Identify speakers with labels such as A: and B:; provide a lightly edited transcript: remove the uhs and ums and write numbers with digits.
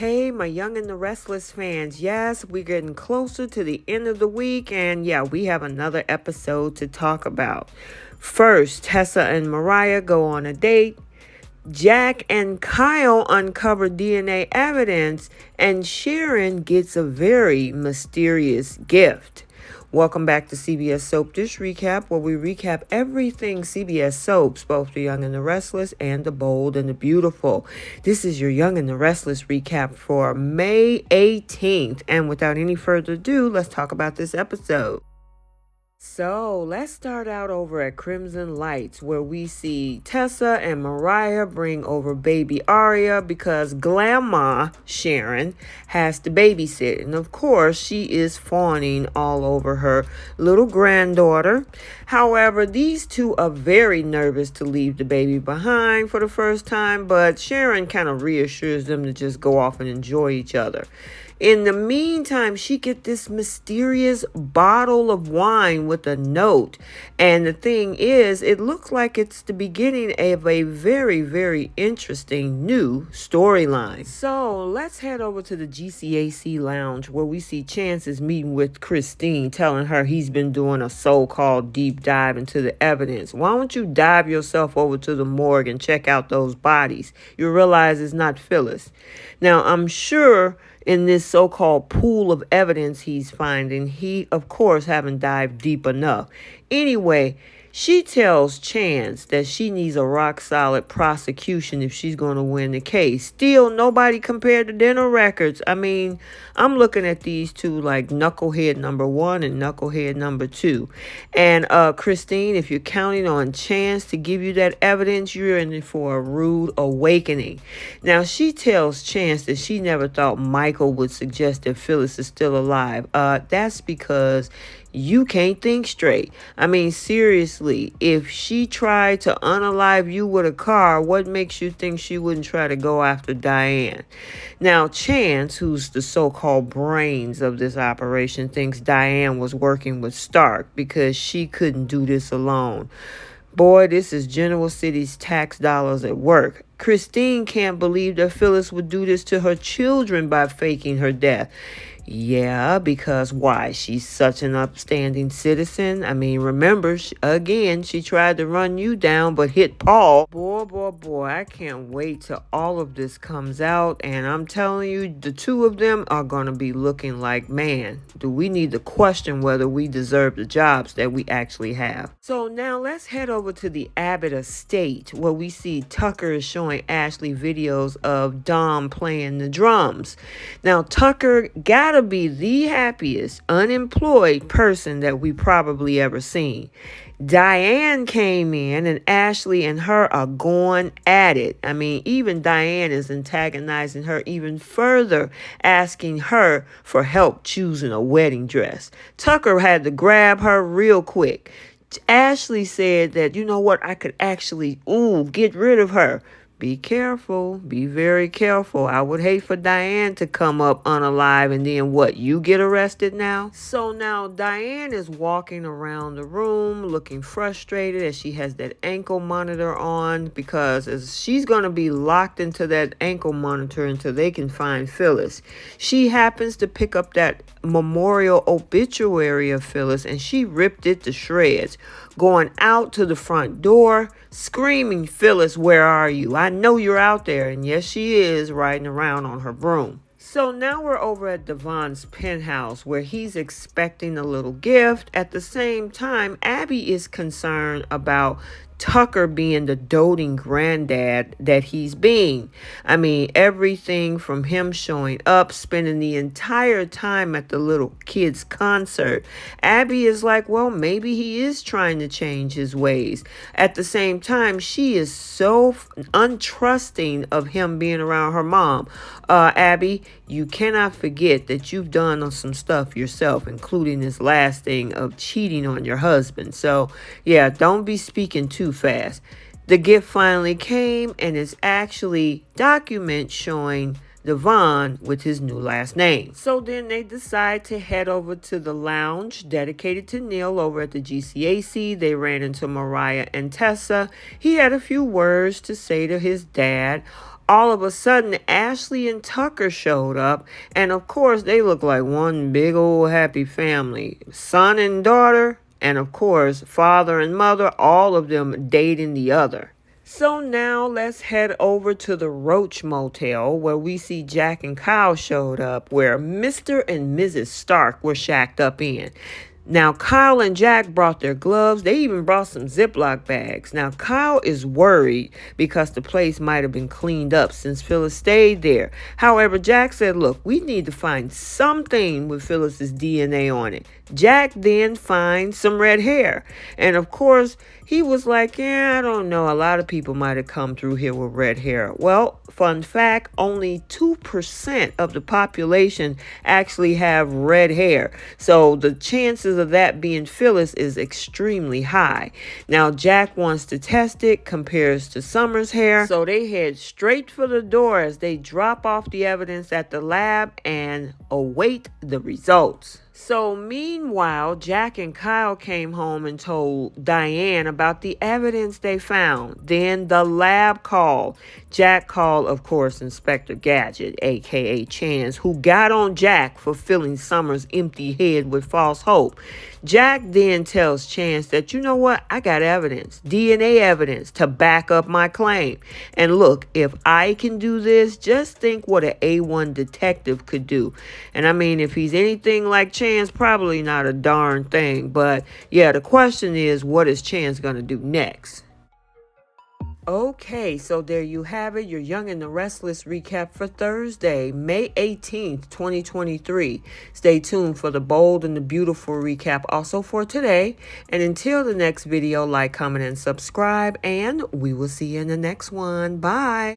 A: Hey, my Young and the Restless fans. Yes, we're getting closer to the end of the week, and yeah, we have another episode to talk about. First, Tessa and Mariah go on a date. Jack and Kyle uncover DNA evidence, and Sharon gets a very mysterious gift. Welcome back to CBS Soap Dish Recap, where we recap everything CBS Soaps, both the Young and the Restless and the Bold and the Beautiful. This is your Young and the Restless recap for May 18th. And without any further ado, let's talk about this episode. So let's start out over at Crimson Lights, where we see Tessa and Mariah bring over baby Aria because Grandma Sharon has to babysit. And of course, she is fawning all over her little granddaughter. However, these two are very nervous to leave the baby behind for the first time, but Sharon kind of reassures them to just go off and enjoy each other. In the meantime, she get this mysterious bottle of wine with a note. And the thing is, it looks like it's the beginning of a very, very interesting new storyline. So let's head over to the GCAC lounge where we see Chance is meeting with Christine, telling her he's been doing a so-called deep dive into the evidence. Why don't you dive yourself over to the morgue and check out those bodies? You'll realize it's not Phyllis. Now, I'm sure in this so-called pool of evidence he's finding, he, of course, haven't dived deep enough. Anyway, she tells Chance that she needs a rock-solid prosecution if she's going to win the case. Still, nobody compared to dental records. I mean, I'm looking at these two like knucklehead number 1 and knucklehead number 2. And Christine, if you're counting on Chance to give you that evidence, you're in for a rude awakening. Now, she tells Chance that she never thought Michael would suggest that Phyllis is still alive. That's because you can't think straight. I mean, seriously, if she tried to unalive you with a car, what makes you think she wouldn't try to go after Diane? Now, Chance, who's the so-called brains of this operation, thinks Diane was working with Stark because she couldn't do this alone. Boy, this is General City's tax dollars at work. Christine can't believe that Phyllis would do this to her children by faking her death. Yeah, because why? She's such an upstanding citizen. I mean, remember, she tried to run you down but hit Paul. Boy, I can't wait till all of this comes out. And I'm telling you, the two of them are going to be looking like, man, do we need to question whether we deserve the jobs that we actually have? So now let's head over to the Abbott estate where we see Tucker is showing Ashley videos of Dom playing the drums. Now, Tucker gotta be the happiest unemployed person that we probably ever seen. Diane came in and Ashley and her are going at it. I mean, even Diane is antagonizing her even further, asking her for help choosing a wedding dress. Tucker had to grab her real quick. Ashley said that, you know what, I could actually, get rid of her. Be careful. Be very careful. I would hate for Diane to come up unalive and then what? You get arrested now? So now Diane is walking around the room looking frustrated as she has that ankle monitor on because as she's going to be locked into that ankle monitor until they can find Phyllis. She happens to pick up that memorial obituary of Phyllis and she ripped it to shreds, going out to the front door, screaming, "Phyllis, where are you? I know you're out there." And yes, she is riding around on her broom. So now we're over at Devon's penthouse where he's expecting a little gift. At the same time, Abby is concerned about Tucker being the doting granddad that he's being. I mean, everything from him showing up, spending the entire time at the little kid's concert. Abby is like, well, maybe he is trying to change his ways. At the same time, she is so untrusting of him being around her mom. Abby, you cannot forget that you've done some stuff yourself, including this last thing of cheating on your husband. So, yeah, don't be speaking too fast. The gift finally came, and it's actually documents showing Devon with his new last name. So then they decide to head over to the lounge dedicated to Neil over at the GCAC. They ran into Mariah and Tessa. He had a few words to say to his dad. all of a sudden Ashley and Tucker showed up, and of course they look like one big old happy family. Son and daughter, and of course father and mother, all of them dating the other. So now let's head over to the Roach Motel where we see Jack and Kyle showed up, where Mr. and Mrs. Stark were shacked up in. Now, Kyle and Jack brought their gloves. They even brought some Ziploc bags. Now, Kyle is worried because the place might have been cleaned up since Phyllis stayed there. However, Jack said, look, we need to find something with Phyllis's DNA on it. Jack then finds some red hair. And of course, he was like, yeah, I don't know. A lot of people might have come through here with red hair. Well, fun fact, only 2% of the population actually have red hair. So the chances of that being Phyllis is extremely high. Now, Jack wants to test it, compares to Summer's hair. So they head straight for the door as they drop off the evidence at the lab and await the results. So meanwhile, Jack and Kyle came home and told Diane about the evidence they found. Then the lab called. Jack called, of course, Inspector Gadget, aka Chance, who got on Jack for filling Summer's empty head with false hope. Jack then tells Chance that, you know what, I got evidence, DNA evidence to back up my claim. And look, if I can do this, just think what an A1 detective could do. And I mean, if he's anything like Chance, probably not a darn thing. But yeah, the question is, what is Chance going to do next? Okay, so there you have it, your Young and the Restless recap for Thursday, May 18th, 2023. Stay tuned for the bold and the beautiful recap also for today. And until the next video, like, comment, and subscribe, and we will see you in the next one. Bye.